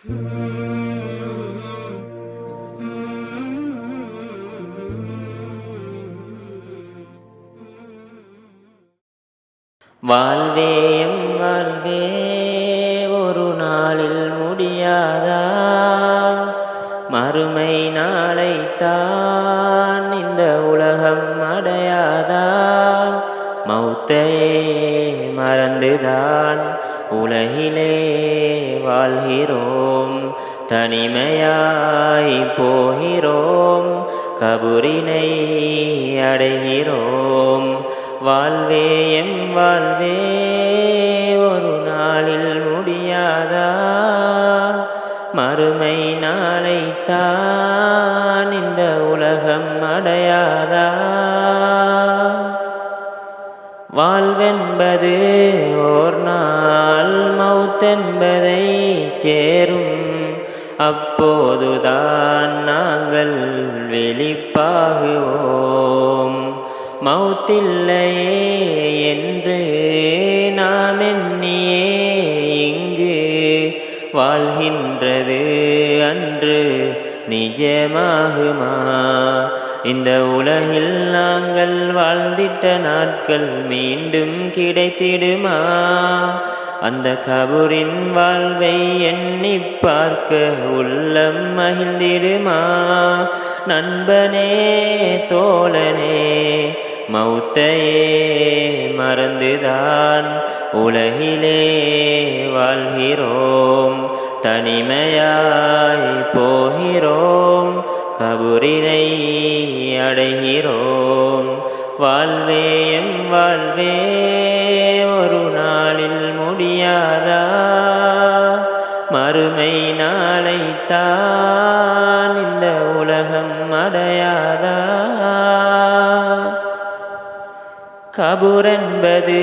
வாழ்வே எம் வாழ்வே ஒரு நாளில் முடியாதா, மறுமை நாளைத்தான் இந்த உலகம் அடையாதா. மௌத்தையே மறந்துதான் உலகிலே வாழ்கிறோம், தனிமையாய் போகிறோம், கபூரினை அடைகிறோம். வாழ்வே எம் வாழ்வே ஒரு நாளில் முடியாதா, மறுமை நாளைத்தான் இந்த உலகம் அடையாதா. வாழ்வென்பது ஓர் நாள் மௌத்தென்பதை சேரும், அப்போதுதான் நாங்கள் வெளிப்பாகுவோம். மௌத்தில்லையே என்று நாம் எண்ணியே இங்கு வாழ்கின்றது அன்று நிஜமாகுமா. இந்த உலகில் நாங்கள் வாழ்ந்திட்ட நாட்கள் மீண்டும் கிடைத்திடுமா. அந்த கபூரின் வாழ்வை எண்ணி பார்க்க உள்ளம் மகிழ்ந்திடுமா. நண்பனே தோழனே, மௌத்தையே மறந்துதான் உலகிலே வாழ்கிறோம், தனிமையாய் போகிறோம், கபூரினை அடைகிறோம். வாழ்வே எம் வாழ்வே ஒரு நாளில் முடியாதா, மறுமை நாளைத்தான் இந்த உலகம் அடையாதா. கபூரென்பது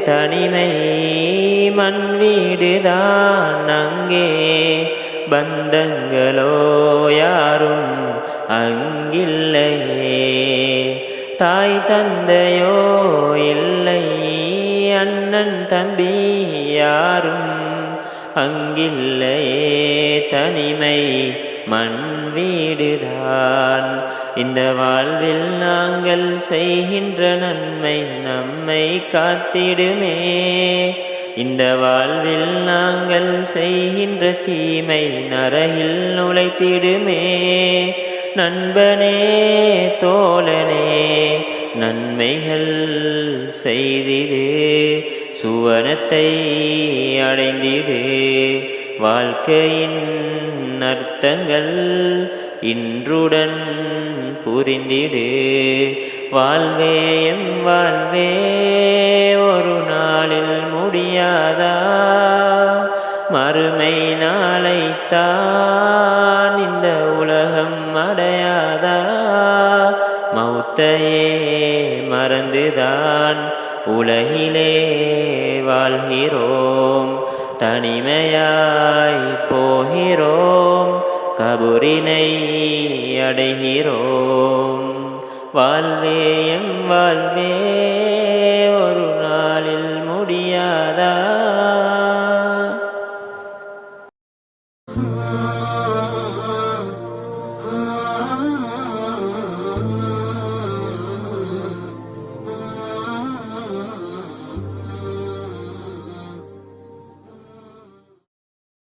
தனிமை மண் வீடுதான், அங்கே பந்தங்களோ யாரும் அங்கில்லையே. தாய் தந்தையோ இல்லை, அண்ணன் தம்பி யாரும் அங்கில்லையே. தனிமை மண் வீடுதான். இந்த வாழ்வில் நாங்கள் செய்கின்ற நன்மை நம்மை காத்திடுமே. இந்த வாழ்வில் நாங்கள் செய்கின்ற தீமை நரகில் நுழைத்திடுமே. நண்பனே தோழனே, நன்மைகள் செய்திடு, சுவனத்தை அடைந்திடு. வாழ்க்கையின் அர்த்தங்கள் இன்றுடன் புரிந்திடு. வாழ்வே எம் வாழ்வே ஒரு நாளில் முடியாதா, மறுமை நாளைத்தான் இந்த உலகம் அடையாதா. மௌத்தையே மறந்துதான் உலகிலே வாழ்கிறோம், தனிமையாய் போகிறோம், கபூரினை அடைகிறோம். வாழ்வே எம் வாழ்வே ஒரு நாளில் முடியாதா.